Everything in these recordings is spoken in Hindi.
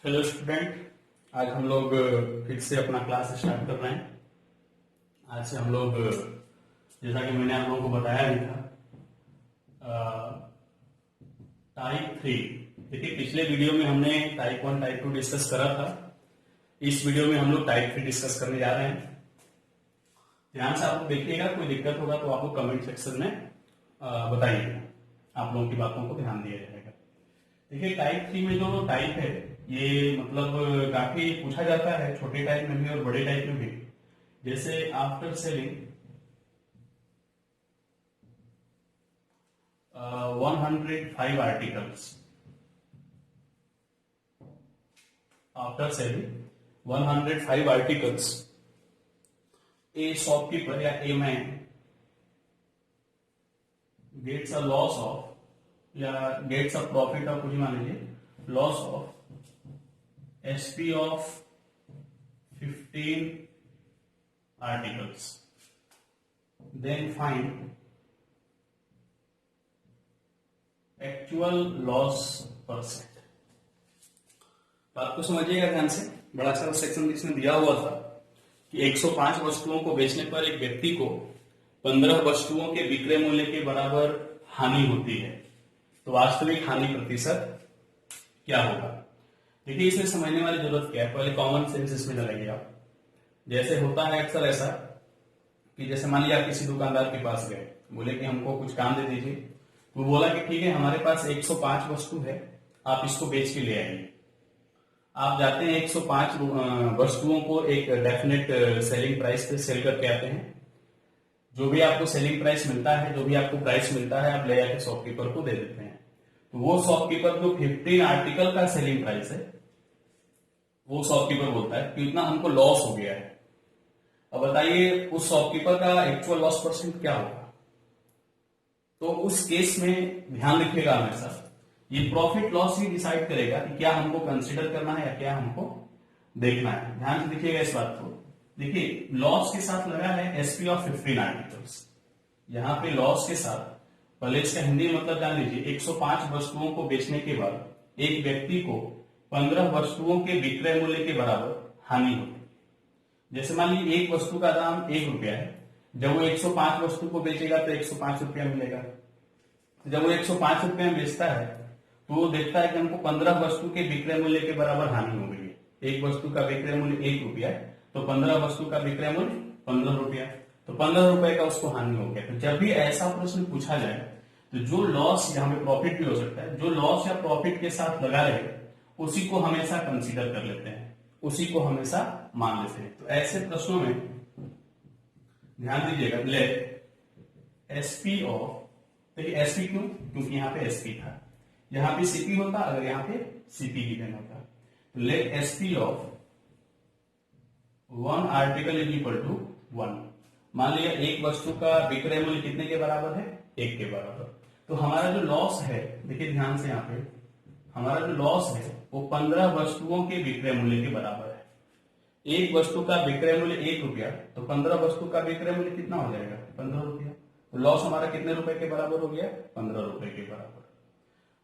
हेलो स्टूडेंट, आज हम लोग फिर से अपना क्लास स्टार्ट कर रहे हैं। आज से हम लोग जैसा कि मैंने आप लोगों को बताया भी था, टाइप 3। देखिए, पिछले वीडियो में हमने टाइप 1 टाइप 2 डिस्कस करा था। इस वीडियो में हम लोग टाइप 3 डिस्कस करने जा रहे हैं। ध्यान से आप लोग देखिएगा, कोई दिक्कत होगा तो आप लोग कमेंट सेक्शन में बताइएगा। आप लोगों की बातों को ध्यान दिया जाएगा। देखिए, टाइप 3 में जो टाइप है ये मतलब काफी पूछा जाता है, छोटे टाइप में भी और बड़े टाइप में भी। जैसे after selling 105 articles, after selling 105 articles, a shopkeeper या a man gets a loss of या गेट्स अ प्रॉफिट ऑफ, कुछ मान लीजिए loss of SP of 15 articles, then find actual loss percent। बात को समझिएगा ध्यान से, बड़ा सा सेक्शन इसमें दिया हुआ था कि 105 वस्तुओं को बेचने पर एक व्यक्ति को 15 वस्तुओं के विक्रय मूल्य के बराबर हानि होती है, तो वास्तविक हानि प्रतिशत क्या होगा। देखिए, इसमें समझने वाली जरूरत क्या है, पहले कॉमन सेंस इसमें लगाइए आप। जैसे होता है अक्सर ऐसा कि जैसे मान लिया आप किसी दुकानदार के पास गए, बोले कि हमको कुछ काम दे दीजिए, तो बोला कि ठीक है, हमारे पास 105 वस्तु है, आप इसको बेच के ले आइए। आप जाते हैं 105 वस्तुओं को एक डेफिनेट सेलिंग प्राइस पे सेल करके आते हैं। जो भी आपको सेलिंग प्राइस मिलता है, जो भी आपको प्राइस मिलता है, आप ले आके शॉपकीपर को दे देते हैं। तो वो शॉपकीपर जो 15 आर्टिकल का सेलिंग प्राइस है, वो शॉपकीपर बोलता है कि इतना हमको लॉस हो गया है। अब बताइए उस शॉपकीपर का एक्चुअल लॉस परसेंट क्या होगा। तो उस केस में ध्यान रखिएगा हमेशा, ये प्रॉफिट लॉस ही डिसाइड करेगा कि क्या हमको कंसीडर करना है या क्या हमको देखना है। ध्यान से देखिएगा इस बात को। देखिए, लॉस के साथ लगा है SP ऑफ 15 आर्टिकल्स। यहां पे लॉस के साथ, पहले इसका हिंदी मतलब जान लीजिए, 105 वस्तुओं को बेचने के बाद एक व्यक्ति को 15 वस्तुओं के विक्रय मूल्य के बराबर हानि होती है। जैसे मान लीजिए एक वस्तु का दाम 1 रुपया है, जब वो 105 वस्तु को बेचेगा तो 105 रुपया मिलेगा। तो जब वो 105 रुपया में बेचता है तो वो देखता है कि हमको 15 वस्तु के विक्रय मूल्य के बराबर हानि हो गई है। एक वस्तु का विक्रय मूल्य 1 रुपया है, तो 15 वस्तु का विक्रय मूल्य 15 रुपया, तो 15 रुपए का उसको हानि हो गया। तो जब भी ऐसा प्रश्न पूछा जाए तो जो लॉस, यहाँ पे प्रॉफिट भी हो सकता है, जो लॉस या प्रॉफिट के साथ लगा रहे उसी को हमेशा कंसीडर कर लेते हैं, उसी को हमेशा मान लेते हैं। तो ऐसे प्रश्नों में ध्यान दीजिएगा, लेट SP ऑफ, देखिए SP क्यों, क्योंकि यहाँ पे SP था, यहाँ पे CP होता, अगर यहाँ पे CP गिवन होता। तो let SP of 1 article is equal to 1। मान लिया एक वस्तु का विक्रय मूल्य कितने के बराबर है, 1 के बराबर। तो हमारा जो लॉस है, देखिए ध्यान से, यहाँ पे हमारा जो लॉस है वो 15 वस्तुओं के विक्रय मूल्य के बराबर है। एक वस्तु का विक्रय मूल्य 1 रुपया, तो 15 वस्तु का विक्रय मूल्य कितना हो जाएगा, 15 रुपया। तो लॉस हमारा कितने रुपए के बराबर हो गया, 15 रुपए के बराबर।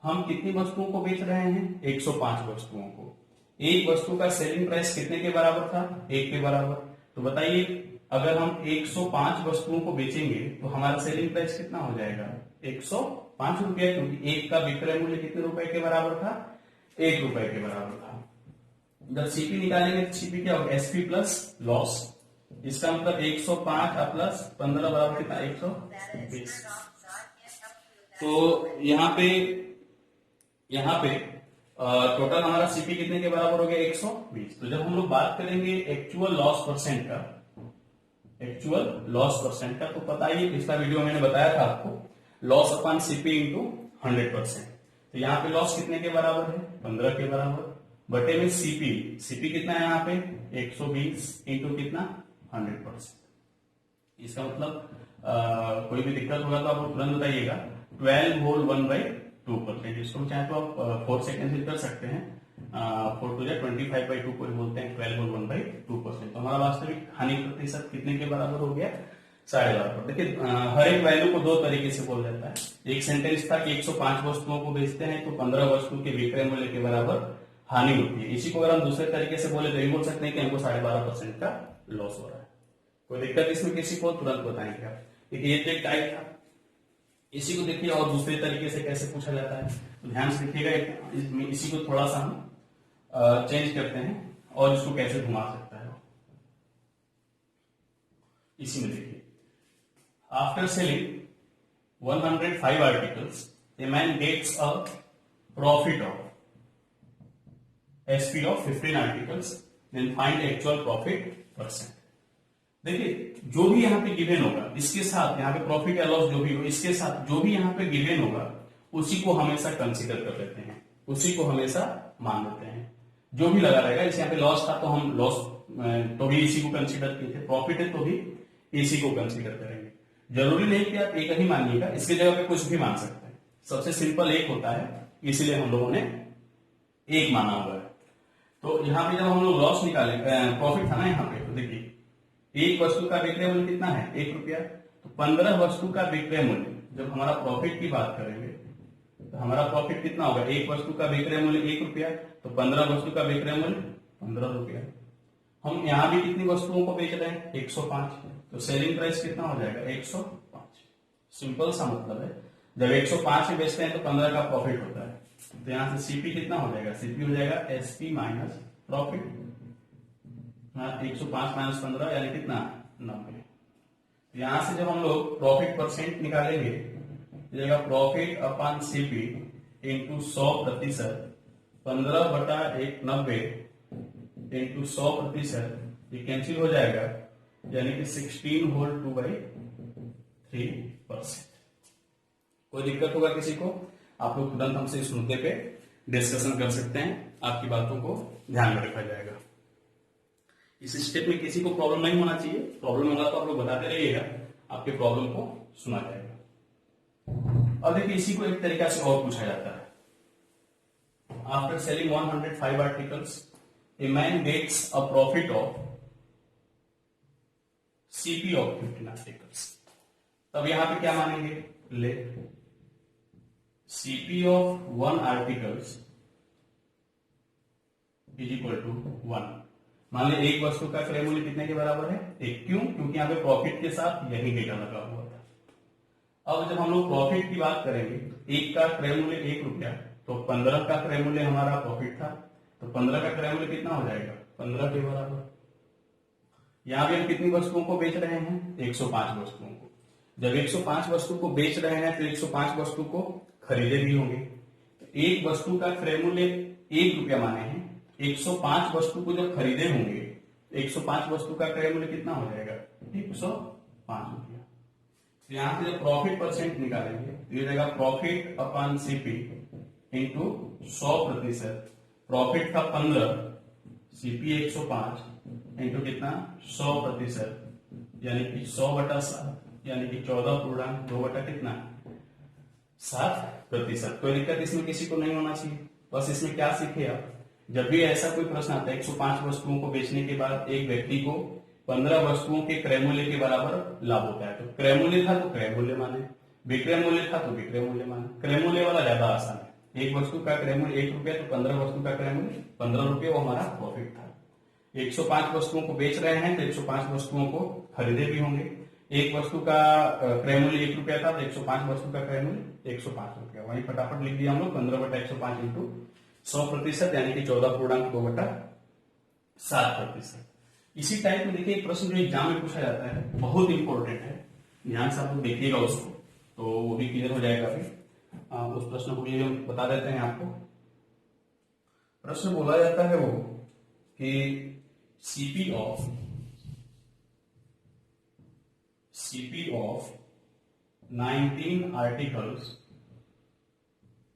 हम कितनी वस्तुओं को बेच रहे हैं, 105 वस्तुओं को। एक वस्तु का सेलिंग प्राइस कितने के बराबर था, 1 के बराबर। तो बताइए, अगर हम 105 वस्तुओं को बेचेंगे तो हमारा सेलिंग प्राइस कितना हो जाएगा, 105 रुपया, क्योंकि एक का विक्रय मूल्य कितने रुपए के बराबर था, 1 रुपए के बराबर था। जब CP निकालेंगे तो CP क्या होगा, SP प्लस लॉस। इसका मतलब 105 प्लस 15 बराबर कितना, 120। तो यहाँ पे टोटल हमारा CP कितने के बराबर हो गया, 120। तो जब हम लोग बात करेंगे एक्चुअल लॉस परसेंट का, एक्चुअल लॉस परसेंट का, तो पता ही पिछला वीडियो मैंने बताया था आपको, लॉस अपॉन CP इंटू 100%। तो यहाँ पे लॉस कितने के बराबर है, 15 के बराबर, बटे में CP कितना है यहाँ पे, 120 इंटू कितना, 100%। इसका मतलब कोई भी दिक्कत होगा तो आप तुरंत बताइएगा। 12 होल 1/2%, इसको चाहे तो आप 4 सेकेंड से कर सकते हैं। 4 to 25/2 को बोलते हैं 12 होल 1/2%। तो हमारा वास्तविक हानि प्रतिशत कितने के बराबर हो गया, 12.5। देखिए, हर एक वैल्यू को दो तरीके से बोल जाता है। एक सेंटेंस था कि 105 वस्तुओं को बेचते हैं तो 15 वस्तु के विक्रय मूल्य के बराबर हानि होती है। इसी को अगर हम दूसरे तरीके से बोले तो ये बोल सकते हैं कि हमको 12.5% का लॉस हो रहा है। कोई दिक्कत इसमें किसी को तुरंत बताएंगे आप। देखिए ये तो एक टाइप था, इसी को देखिए और दूसरे तरीके से कैसे पूछा जाता है, तो ध्यान से देखिएगा। इसी को थोड़ा सा हम चेंज करते हैं और इसको कैसे घुमा सकता है। इसी में देखिए, after selling 105 articles a man gets a profit of SP of 15 articles, then find actual profit percent. देखिए जो भी यहाँ पे गिवन होगा, इसके साथ यहाँ पे प्रॉफिट या लॉस जो भी हो, इसके साथ जो भी यहाँ पे गिवन होगा उसी को हमेशा कंसीडर कर लेते हैं, उसी को हमेशा मान लेते हैं। जो भी लगा रहेगा, जैसे यहाँ पे लॉस था तो हम लॉस तो भी इसी को कंसीडर किए थे, प्रॉफिट है तो भी इसी को कंसीडर करेंगे। जरूरी नहीं कि आप एक ही मानिएगा, इसकी जगह पे कुछ भी मान सकते हैं। सबसे सिंपल एक होता है, इसीलिए हम लोगों ने एक माना हुआ है। तो यहाँ पे जब हम लोग लॉस निकाले, प्रॉफिट था ना यहाँ पे, तो देखिए एक वस्तु का विक्रय मूल्य कितना है, 1 रुपया। तो 15 वस्तु का विक्रय मूल्य, जब हमारा प्रॉफिट की बात करेंगे तो हमारा प्रॉफिट कितना होगा, एक वस्तु का विक्रय मूल्य 1 रुपया, तो 15 वस्तु का विक्रय मूल्य 15 रुपया। हम यहाँ भी कितनी वस्तुओं को बेच रहे हैं, 105, तो सेलिंग प्राइस कितना हो जाएगा, 105। सिंपल सा मतलब है, जब 105 में बेचते हैं तो 15 का प्रॉफिट होता है। तो यहाँ से सीपी कितना हो जाएगा, सीपी हो जाएगा एसपी माइनस प्रॉफिट। 105 माइनस 15 यानी कितना, 90। यहां से जब हम लोग प्रॉफिट परसेंट निकालेंगे, profit upon CP into 100%, 15/190 into 100%, ये कैंसिल हो जाएगा, यानी कि 16 होल 2/3%। कोई दिक्कत होगा किसी को, आप लोग तुरंत हमसे इस मुद्दे पे डिस्कशन कर सकते हैं, आपकी बातों को ध्यान में रखा जाएगा। इस स्टेप में किसी को प्रॉब्लम नहीं होना चाहिए, प्रॉब्लम होगा तो आप लोग बताते रहिएगा, आपके प्रॉब्लम को सुना जाएगा। और देखिए इसी को एक तरीका से और पूछा जाता है, after selling 105 articles a man gets a profit of CP of 15 articles. तब यहां पे क्या मानेंगे, let CP of 1 articles is equal to 1। मान ली एक वस्तु का क्रय मूल्य कितने के बराबर है, 1। क्यों, क्योंकि यहाँ पे प्रॉफिट के साथ यही डेटा लगा हुआ था। अब जब हम लोग प्रॉफिट की बात करेंगे, एक का क्रय मूल्य 1 रुपया, तो 15 का क्रय मूल्य हमारा प्रॉफिट था, तो 15 का क्रय मूल्य कितना हो जाएगा, 15 के बराबर। यहाँ पे हम कितनी वस्तुओं को बेच रहे हैं, 105 वस्तुओं को। जब 105 वस्तु को बेच रहे हैं तो 105 वस्तु को खरीदे भी होंगे। तो एक वस्तु का क्रय मूल्य 1 रुपया माने हैं, 105 वस्तु को जब खरीदे होंगे, 105 वस्तु का क्रय मूल्य कितना हो जाएगा, 105 रुपया। तो यहाँ से जब प्रॉफिट परसेंट निकालेंगे तो ये जाएगा profit upon CP into 100%। Profit था 15, सीपी 105 इंटू कितना, 100%, यानी कि 100/7, यानी कि 14.2 बटा कितना, 7%। कोई दिक्कत इसमें किसी को नहीं होना चाहिए। बस इसमें क्या सीखे आप, जब भी ऐसा कोई प्रश्न आता है 105 वस्तुओं को बेचने के बाद एक व्यक्ति को 15 वस्तुओं के क्रय मूल्य के बराबर लाभ होता है, तो क्रय मूल्य था तो क्रय मूल्य माने, विक्रय मूल्य था तो विक्रय मूल्य माने। क्रय मूल्य वाला ज्यादा आसान है, एक वस्तु का क्रय मूल्य 1 रुपया, तो 15 वस्तु का क्रय मूल्य 15 रुपये, वो हमारा प्रॉफिट था। 105 वस्तुओं को बेच रहे हैं तो 105 वस्तुओं को खरीदे भी होंगे। एक वस्तु का क्रय मूल्य 1 रुपया था तो 105 वस्तु का क्रय मूल्य 105 रुपया। वही फटाफट लिख दिया हम लोग, 15/105 इंटू 100%, यानी कि 14.2/7%। इसी टाइप में देखिए प्रश्न जो एग्जाम में पूछा जाता है, बहुत इंपॉर्टेंट है, ध्यान से आप लोग देखिएगा उसको, तो वो भी क्लियर हो जाएगा। फिर उस प्रश्न को भी हम बता देते हैं आपको। प्रश्न बोला जाता है वो कि CP of 19 articles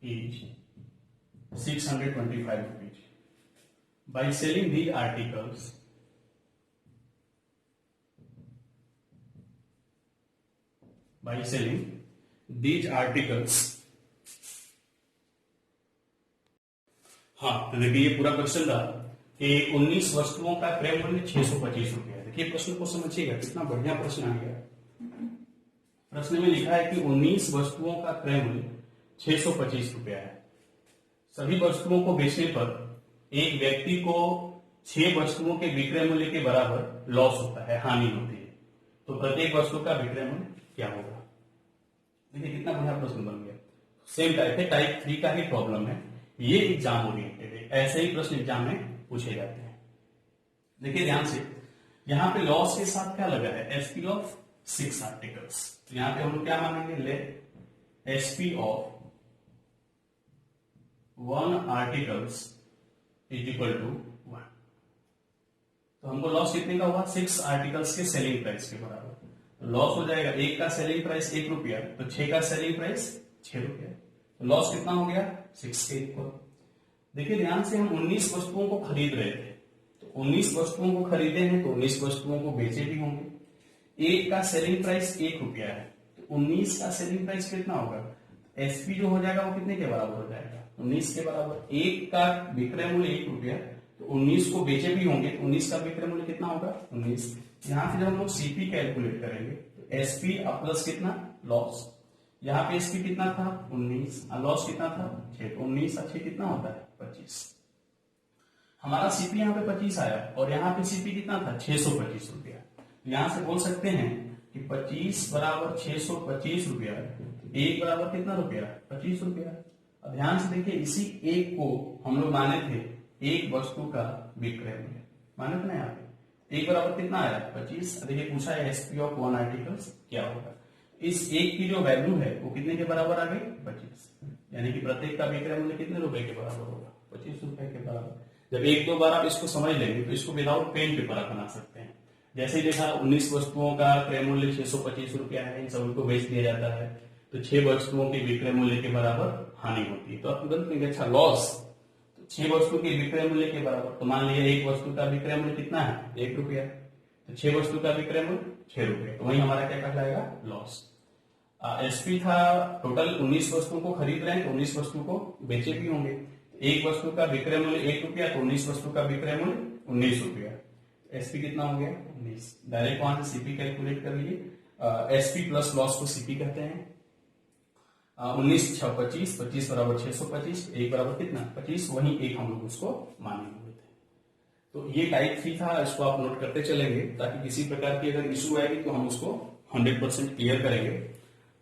is 625 rupees. By selling these articles, हाँ, तो देखिए ये पूरा क्वेश्चन था कि 19 वस्तुओं का क्रय मूल्य 625 रुपया। देखिए प्रश्न को समझिएगा, कितना बढ़िया प्रश्न आ गया। प्रश्न में लिखा है कि 19 वस्तुओं का क्रय मूल्य 625 रुपया है। सभी वस्तुओं को बेचने पर एक व्यक्ति को 6 वस्तुओं के विक्रय मूल्य के बराबर लॉस होता है, हानि होती है, तो प्रत्येक वस्तु का विक्रय मूल्य क्या होगा। देखिए कितना बढ़िया प्रश्न बन गया। सेम टाइप है, टाइप 3 का ही प्रॉब्लम है, ये एग्जाम ओरिएंटेड है, ऐसे ही प्रश्न एग्जाम में पूछे जाते हैं। देखिए ध्यान से, यहाँ पे लॉस के साथ क्या लगा है, एसपी ऑफ 6 आर्टिकल्स। तो यहाँ पे हम लोग क्या मानेंगे, let SP of 1 articles is equal to 1। तो हमको लॉस कितने का हुआ, 6 आर्टिकल्स के सेलिंग प्राइस के बराबर। तो लॉस हो जाएगा, एक का सेलिंग प्राइस 1 रुपया, तो 6 का सेलिंग प्राइस 6 रुपया, तो लॉस कितना हो गया, 6 के इक्वल। देखिए ध्यान से, हम 19 वस्तुओं को खरीद रहे थे, तो 19 वस्तुओं को खरीदे हैं तो 19 वस्तुओं को बेचे भी होंगे। एक का सेलिंग प्राइस 1 रुपया है, तो 19 का सेलिंग प्राइस कितना होगा, एसपी जो हो जाएगा वो कितने के बराबर हो जाएगा, 19 के बराबर। एक का विक्रय मूल्य 1 रुपया, तो 19 को बेचे भी होंगे, तो 19 का विक्रय मूल्य कितना होगा, 19। यहाँ से जब हम लोग सीपी कैलकुलेट करेंगे तो एसपी प्लस कितना, लॉस। यहाँ पे एसपी कितना था, 19, लॉस कितना था 6, तो 19 और 6 कितना होता है, 25। हमारा सीपी यहाँ पे 25 आया और यहाँ पे सीपी कितना था, 625 रुपया। यहाँ से बोल सकते हैं कि 25 बराबर 625 रुपया, एक बराबर कितना रुपया, 25 रुपया। अब ध्यान से देखिए, इसी एक को हम लोग माने थे एक वस्तु का विक्रय मूल्य, माने थे ना। यहाँ पे एक बराबर कितना आया, 25। देखिए पूछा है एसपी ऑफ 1 आर्टिकल्स क्या होगा। इस एक की जो वैल्यू है वो कितने के बराबर आ गई, 25, यानी कि प्रत्येक का विक्रय मूल्य कितने रुपए के बराबर होगा, 25 रुपए के बराबर। जब एक दो बार आप इसको समझ लेंगे तो इसको विदाउट पेन पेपर आप बना सकते हैं। जैसे देखा 19 वस्तुओं का क्रय मूल्य 625 रुपया है, इन सभी को बेच दिया जाता है, तो 6 वस्तुओं के विक्रय मूल्य के बराबर हानि होती है। तो आप तुरंत कहेंगे अच्छा लॉस, तो 6 वस्तु के विक्रय मूल्य के बराबर, तो मान लिया एक वस्तु का विक्रय मूल्य कितना है, 1 रुपया, तो 6 वस्तु का विक्रय मूल्य 6 रुपये, तो वही हमारा क्या कहलाएगा, लॉस। एसपी था टोटल 19 वस्तुओं को खरीद रहे हैं तो 19 वस्तु को बेचे भी होंगे, एक वस्तु का विक्रय मूल्य 1 रुपया, तो 19 वस्तु का विक्रय मूल्य 19 रुपया, एसपी कितना हो गया, 19। डायरेक्ट वहां से सीपी कैलकुलेट कर लीजिए। एसपी प्लस लॉस को सीपी कहते हैं। 19 6 25, 25 बराबर 625, एक बराबर कितना, 25, वही एक हम लोग उसको माने हुए थे। तो ये टाइप 3 था, इसको आप नोट करते चलेंगे ताकि किसी प्रकार की अगर इशू आएगी तो हम उसको 100% क्लियर करेंगे।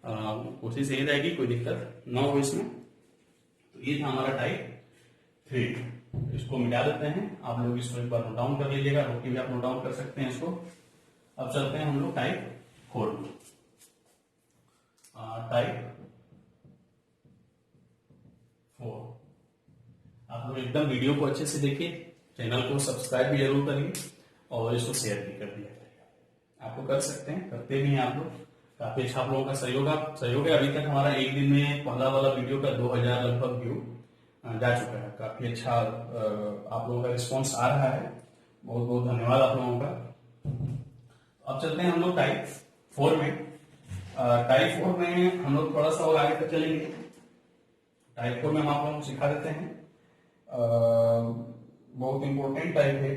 कोशिश यही रहेगी कोई दिक्कत ना हो इसमें। तो ये था हमारा टाइप 3, इसको मिटा देते हैं। आप लोग इसको एक बार नोट डाउन कर लीजिएगा, रोकी भी आप नोट डाउन कर सकते हैं इसको। अब चलते हैं हम लोग टाइप 4 में। टाइप 4, आप लोग एकदम वीडियो को अच्छे से देखिए, चैनल को सब्सक्राइब भी जरूर करिए और इसको शेयर भी कर दिया करिए। आपको कर सकते हैं, करते भी हैं आप लोग, काफी अच्छा आप लोगों का सहयोग है। अभी तक हमारा एक दिन में पहला वाला वीडियो का 2000 लगभग व्यू जा चुका है। काफी अच्छा आप लोगों का रिस्पॉन्स आ रहा है, बहुत बहुत धन्यवाद आप लोगों का। अब चलते हैं हम लोग टाइप 4 में। टाइप 4 में हम लोग थोड़ा सा और आगे तक चलेंगे। टाइप 4 में हम आप लोगों को सिखा देते हैं, बहुत इंपॉर्टेंट टाइप है,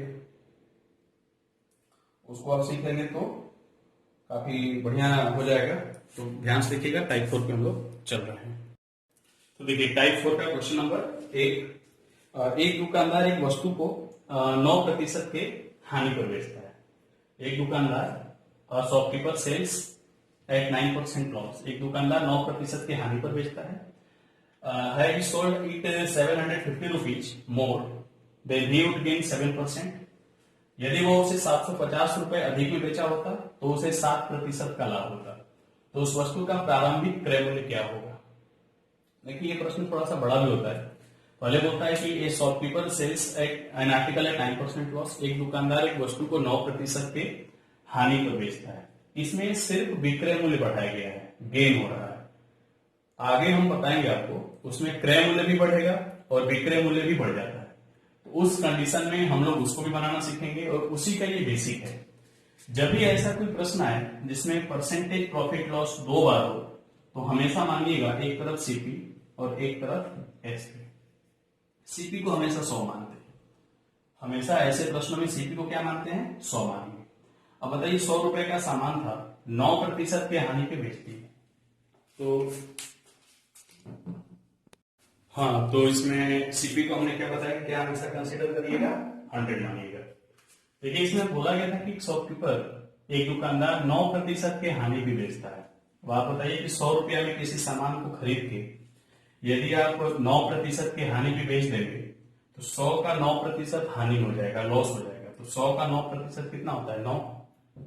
उसको आप सीखेंगे तो काफी बढ़िया हो जाएगा। तो ध्यान से देखिएगा, टाइप 4 पे हम लोग चल रहे हैं। तो देखिए टाइप 4 का क्वेश्चन नंबर 1, एक दुकानदार एक वस्तु को 9% के हानि पर बेचता है। एक दुकानदार शॉपकीपर सेल्स एट 9% लॉस, एक दुकानदार 9% के हानि पर बेचता है। Had sold it 750 rupees more, then he would gain 7%. यदि वो उसे 750 रुपए अधिक में बेचा होता तो उसे 7% का लाभ होता। तो उस वस्तु का प्रारंभिक क्रय मूल्य क्या होगा। देखिए ये प्रश्न थोड़ा सा बड़ा भी होता है। पहले बोलता है कि a shopkeeper sells an article at 9% loss, एक दुकानदार एक वस्तु को 9% के हानि पर बेचता है। इसमें सिर्फ विक्रय मूल्य बढ़ाया गया है, गेन हो रहा है। आगे हम बताएंगे आपको, उसमें क्रय मूल्य भी बढ़ेगा और विक्रय मूल्य भी बढ़ जाता है। तो उस कंडीशन में हम लोग उसको भी बनाना सीखेंगे और उसी का ये बेसिक है। जब भी ऐसा कोई प्रश्न आए जिसमें परसेंटेज प्रॉफिट लॉस 2 बार हो तो हमेशा मानिएगा एक तरफ सीपी और एक तरफ एसपी। सीपी को हमेशा 100 मानते हैं, हमेशा ऐसे प्रश्नों में सीपी को क्या मानते हैं, 100 मानेंगे। अब बताइए 100 रुपए का सामान था, 9% के हानि पे बेचती है, तो हाँ, तो इसमें सीपी को हमने क्या बताया, क्या हमेशा कंसीडर करिएगा, 100 मानिएगा। देखिए इसमें बोला गया था कि शॉपकीपर एक दुकानदार 9% के हानि भी बेचता है। अब आप बताइए कि 100 रुपया में किसी सामान को खरीद के यदि आप 9% के हानि भी बेच देंगे तो 100 का 9% हानि हो जाएगा, लॉस हो जाएगा। तो 100 का 9% कितना होता है, 9।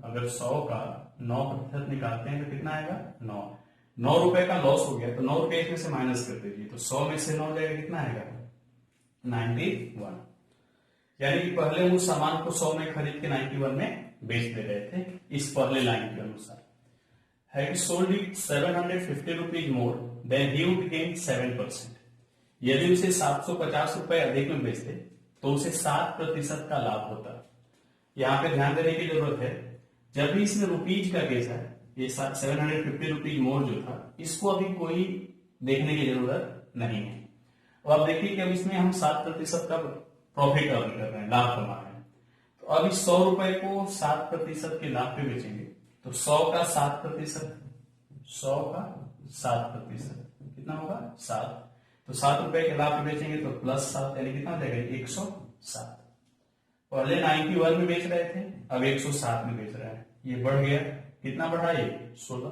अगर 100 का 9% निकालते हैं तो कितना आएगा, 9 रुपए का लॉस हो गया, तो 9 रुपए इसमें से माइनस कर दीजिए, तो 100 में से 9 जाएगा, कितना आएगा, 91। यानी कि पहले उस सामान को 100 में खरीद के 91 में बेच दे रहे थे, इस पहले लाइन के अनुसार। Had sold it 750 rupees more, then he would gain 7%. यदि उसे 750 रुपए अधिक में बेचते तो उसे 7% का लाभ होता। यहाँ पे ध्यान देने की जरूरत है, जब भी इसमें रुपीज का केस है, ये 750 रुपीज मोर जो था, इसको अभी कोई देखने की जरूरत नहीं है। तो आप देखिए कि अब इसमें हम 7% का प्रॉफिट अर्न कर रहे हैं, लाभ कमा रहे हैं। तो अब इस 100 रुपए को 7% के लाभ पे बेचेंगे तो 100 का 7%, 100 का 7% कितना होगा, 7। तो 7 रुपए के लाभ पे बेचेंगे तो प्लस 7, यानी कितना जाएगा, 107। पहले 91 में बेच रहे थे, अब 107 में बेच रहे हैं, ये बढ़ गया, कितना बढ़ा, ये 16।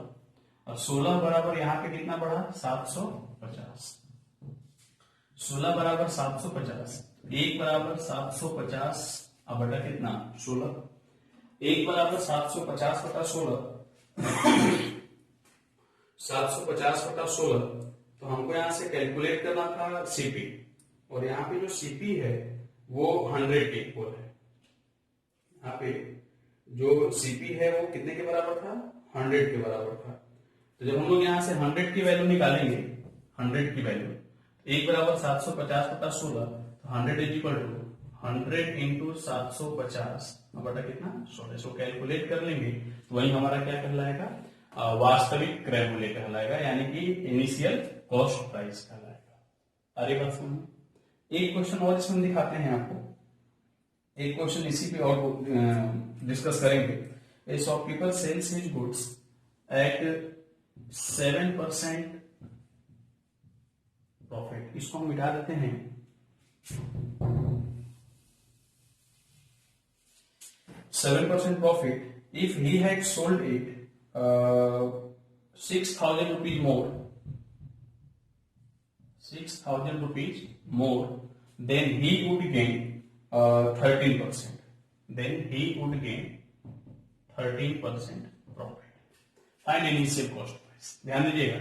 और 16 बराबर यहाँ पे कितना बढ़ा, 750। 16 बराबर 750, 1 बराबर 750 अब बटा कितना, 16। 1 बराबर 750 बटा 16, 750 बटा 16। तो हमको यहां से कैलकुलेट करना था सीपी, और यहाँ पे जो सीपी है वो 100 के इक्वल है। यहाँ पे जो सीपी है वो कितने के बराबर था, 100 के बराबर था। तो जब हम लोग यहाँ से 100 की वैल्यू निकालेंगे, 100 की वैल्यू 1 बराबर 750 बटा 16, तो 100 इज इक्वल टू 100 इंटू 750 बटा कितना, 16। इसको कैलकुलेट कर लेंगे तो वही हमारा क्या कहलाएगा, वास्तविक क्रय मूल्य कहलाएगा, यानी कि इनिशियल कॉस्ट प्राइस कहलाएगा। अरे बात समझ। एक क्वेश्चन और इसमें दिखाते हैं आपको, एक क्वेश्चन इसी पे और डिस्कस करेंगे। ए shopkeeper sales his goods at 7% profit. इसको हम मिटा देते हैं, 7% profit if he had sold it 6,000 rupees more, 6,000 rupees more, then he would gain 13%. Then he would gain 13% profit. Find initial cost price. ध्यान दीजिएगा,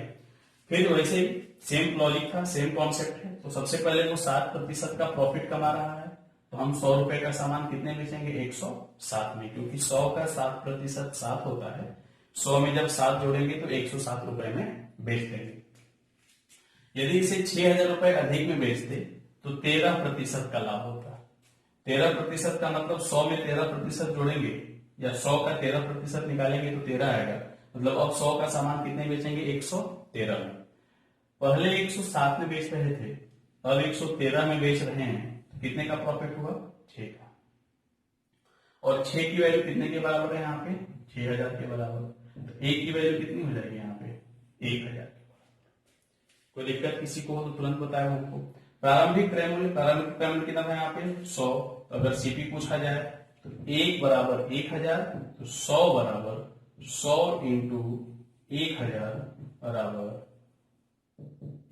फिर वैसे ही सेम लॉजिक था, सेम कॉन्सेप्ट है। तो सबसे पहले वो 7% का प्रॉफिट कमा रहा है, तो हम 100 रुपए का सामान कितने बेचेंगे, 107 में, क्योंकि 100 का 7% 7 होता है। 100 में जब 7 जोड़ेंगे तो 107 रुपए में बेच देंगे। यदि इसे 6,000 रुपए अधिक में बेचते तो 13% का लाभ होता है। 13% का मतलब 100 में 13% जोड़ेंगे या 100 का 13% निकालेंगे तो 13 आएगा। मतलब अब 100 का सामान कितने बेचेंगे, 113 में। पहले 107 में बेच रहे थे, अब 113 में बेच रहे हैं, तो कितने का प्रॉफिट हुआ, 6 का। और 6 की वैल्यू कितने के बराबर है, यहाँ पे 6,000 के बराबर। तो 1 की वैल्यू कितनी हो जाएगी, यहाँ पे 1,000 के बराबर। कोई दिक्कत किसी को हो तो तुरंत बताए हमको। प्रारंभिक क्रय मूल्य, प्रारंभिक क्रय मूल्य कितना था यहाँ पे, 100। अगर सीपी पूछा जाए तो 1 बराबर 1,000, तो 100 बराबर 100 इंटू 1,000 बराबर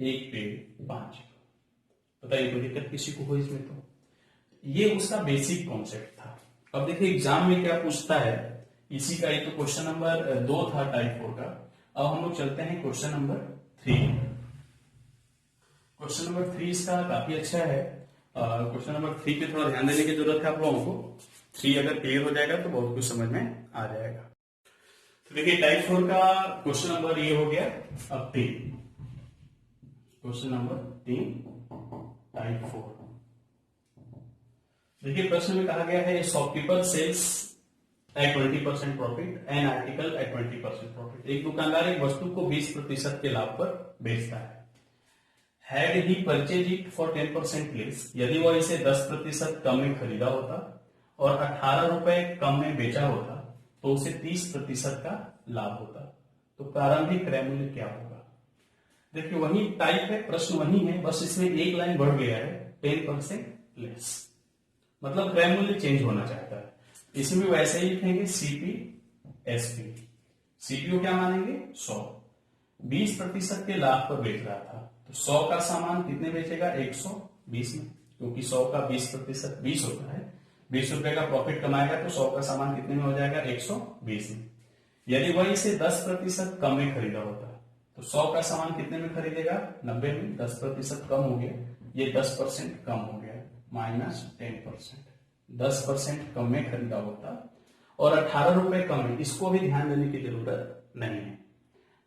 1 पे 5। बताइए कोई दिक्कत किसी को हो इसमें? तो ये उसका बेसिक कॉन्सेप्ट था। अब देखिए एग्जाम में क्या पूछता है, इसी का ही तो क्वेश्चन नंबर 2 था टाइप 4 का। अब हम लोग चलते हैं क्वेश्चन नंबर 3। क्वेश्चन नंबर 3 इसका काफी अच्छा है। क्वेश्चन नंबर 3 पे थोड़ा ध्यान देने की जरूरत है आप लोगों को। 3 अगर क्लियर हो जाएगा तो बहुत कुछ समझ में आ जाएगा। तो देखिए टाइप 4 का क्वेश्चन नंबर ये हो गया। अब 3, क्वेश्चन नंबर 3 टाइप 4। देखिए प्रश्न में कहा गया है shopkeeper sells at 20% profit an article at 20% profit. एक दुकानदार एक वस्तु को 20% के लाभ पर बेचता है। Had he purchased it for 10% less, यदि वह इसे 10% कम में खरीदा होता और 18 रुपए कम में बेचा होता तो उसे 30% का लाभ होता। तो प्रारंभिक क्रय मूल्य क्या होगा? देखिए वही टाइप है, प्रश्न वही है, बस इसमें एक लाइन बढ़ गया है, 10% लेस, मतलब क्रय मूल्य चेंज होना चाहता है। इसमें भी वैसे ही लिखेंगे सीपी एसपी। सीपी को क्या मानेंगे 100, 20% के लाभ पर बेच रहा था, तो 100 का सामान कितने बेचेगा 120 में, क्योंकि 100 का 20% 20 होता है, 20 रुपए का प्रॉफिट कमाएगा तो 100 का सामान कितने में हो जाएगा 120 में। यदि वह इसे 10% कम में खरीदा होता तो 100 का सामान कितने में खरीदेगा 90 में, 10% कम हो गया, ये 10% कम हो गया, -10%, 10% कम में खरीदा होता और 18 रुपए कम है, इसको भी ध्यान देने की जरूरत नहीं है,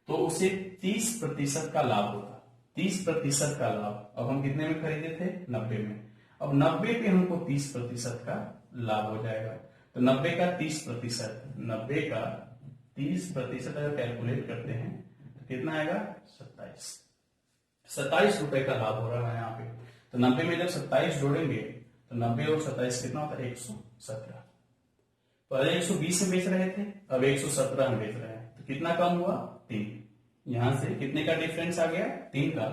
तो उसे 30% का लाभ होता, 30% का लाभ। अब हम कितने में खरीदे थे 90 में, अब 90 पे हमको 30% का लाभ हो जाएगा, तो 90 का 30%, 90 का 30% अगर कैलकुलेट करते हैं तो कितना आएगा 27 रुपए का लाभ हो रहा है यहाँ पे। तो 90 में जब 27 जोड़ेंगे तो 90 और 27 कितना होता है 117। पहले 120 में बेच रहे थे, अब 117 में बेच रहे हैं, तो कितना कम हुआ 3, यहां से कितने का डिफरेंस आ गया 3 का,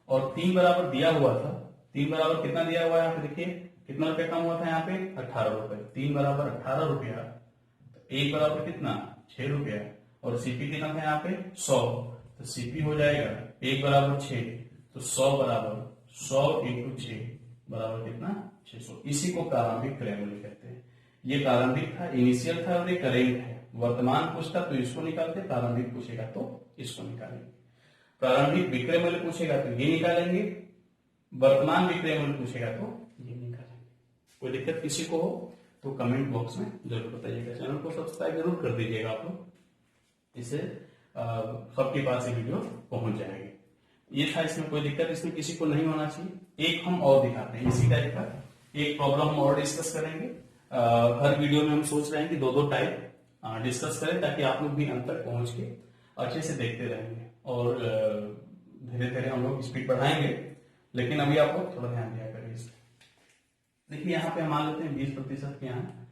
और 3 बराबर दिया हुआ था, 3 बराबर कितना दिया हुआ है यहाँ पे देखिए, कितना रुपए कम हुआ था यहाँ पे 18 रुपए, 3 बराबर 18 रुपया, तो 1 बराबर कितना 6 रुपया, और सीपी कितना था यहाँ पे 100, तो सीपी हो जाएगा 1 बराबर 6, तो 100 बराबर 100 इंटू 6 बराबर कितना 600। इसी को प्रारंभिक क्रय मूल्य कहते हैं। ये प्रारंभिक था, इनिशियल था, और ये करेंट है। वर्तमान पूछता तो इसको निकालते, प्रारंभिक पूछेगा तो इसको निकालेंगे। प्रारंभिक विक्रय मूल्य पूछेगा तो ये निकालेंगे, वर्तमान विक्रय मूल्य पूछेगा तो ये निकालेंगे। कोई दिक्कत किसी को हो तो कमेंट बॉक्स में जरूर बताइएगा। चैनल को सब्सक्राइब जरूर कर दीजिएगा आप लोग, इससे सबके पास ये वीडियो पहुंच जाएगी। ये था, इसमें कोई दिक्कत इसमें किसी को नहीं होना चाहिए। एक हम और दिखाते हैं इसी टाइप का, एक प्रॉब्लम हम और डिस्कस करेंगे। हर वीडियो में हम सोच रहे हैं कि 2-2 टाइप डिस्कस करें, ताकि आप लोग भी अंत तक पहुंच के अच्छे से देखते रहेंगे, और धीरे धीरे हम लोग स्पीड बढ़ाएंगे, लेकिन अभी आप लोग थोड़ा ध्यान दिया करें इसमें। देखिए यहाँ पे हम मान लेते हैं 20% के यहाँ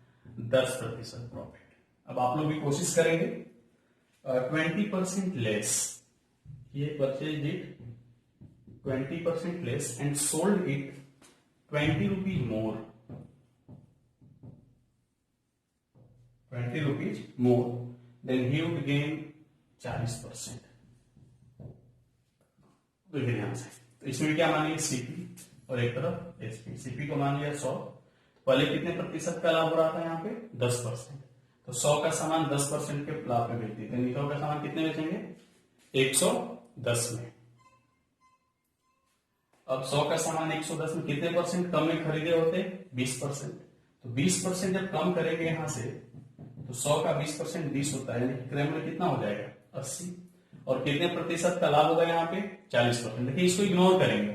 10% प्रॉफिट। अब आप लोग भी कोशिश करेंगे 20% लेस, ये purchase it 20% less and sold it 20 rupees more, 20 rupees more, then he would gain 40%। तो ध्यान से, तो इसमें क्या मानेंगे सीपी और एक तरफ एसपी। सीपी को मान लिया 100, पहले कितने प्रतिशत का लाभ हो रहा था यहाँ पे 10%, तो 100 का सामान 10% के लाभ में बेचती है, 100 का सामान कितने बेचेंगे 110 में। अब 100 का सामान 110 में कितने परसेंट कम में खरीदे होते 20%, तो 20% जब कम करेंगे यहां से तो 100 का 20% 20 होता है, यानी क्रय मूल्य कितना हो जाएगा 80, और कितने प्रतिशत का लाभ होगा यहाँ पे 40%। देखिए इसको इग्नोर करेंगे,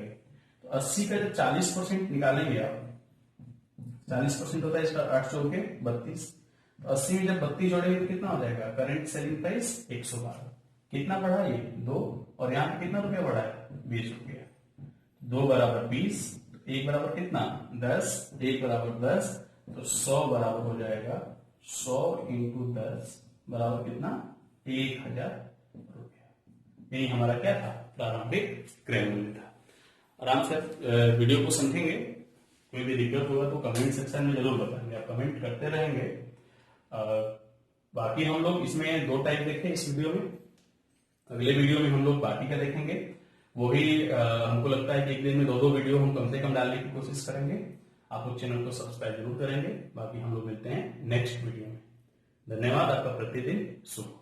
तो 80 का जब 40% निकालेंगे आप, 40% होता है इसका 8 चौके 32, तो 80 में जब 32 जोड़ेंगे तो कितना हो जाएगा करेंट सेलिंग प्राइस 112, कितना बढ़ा ये 2, और यहाँ पे कितना रुपया बढ़ा है 20 रुपया, 2 बराबर 20, 1 बराबर कितना 10, 1 बराबर 10, तो 100 बराबर हो जाएगा 100 इंटू 10 बराबर कितना 1000 रुपया। यही हमारा क्या था प्रारंभिक क्रय मूल्य था। आराम से वीडियो को समझेंगे, कोई भी दिक्कत होगा तो कमेंट सेक्शन में जरूर बताएंगे, आप कमेंट करते रहेंगे। बाकी हम लोग इसमें 2 टाइप देखे इस वीडियो में, अगले वीडियो में हम लोग बाकी का देखेंगे। वो भी हमको लगता है कि एक दिन में 2-2 वीडियो हम कम से कम डालने की कोशिश करेंगे। आप लोग चैनल को सब्सक्राइब जरूर करेंगे। बाकी हम लोग मिलते हैं नेक्स्ट वीडियो में। धन्यवाद, आपका प्रतिदिन शुभ।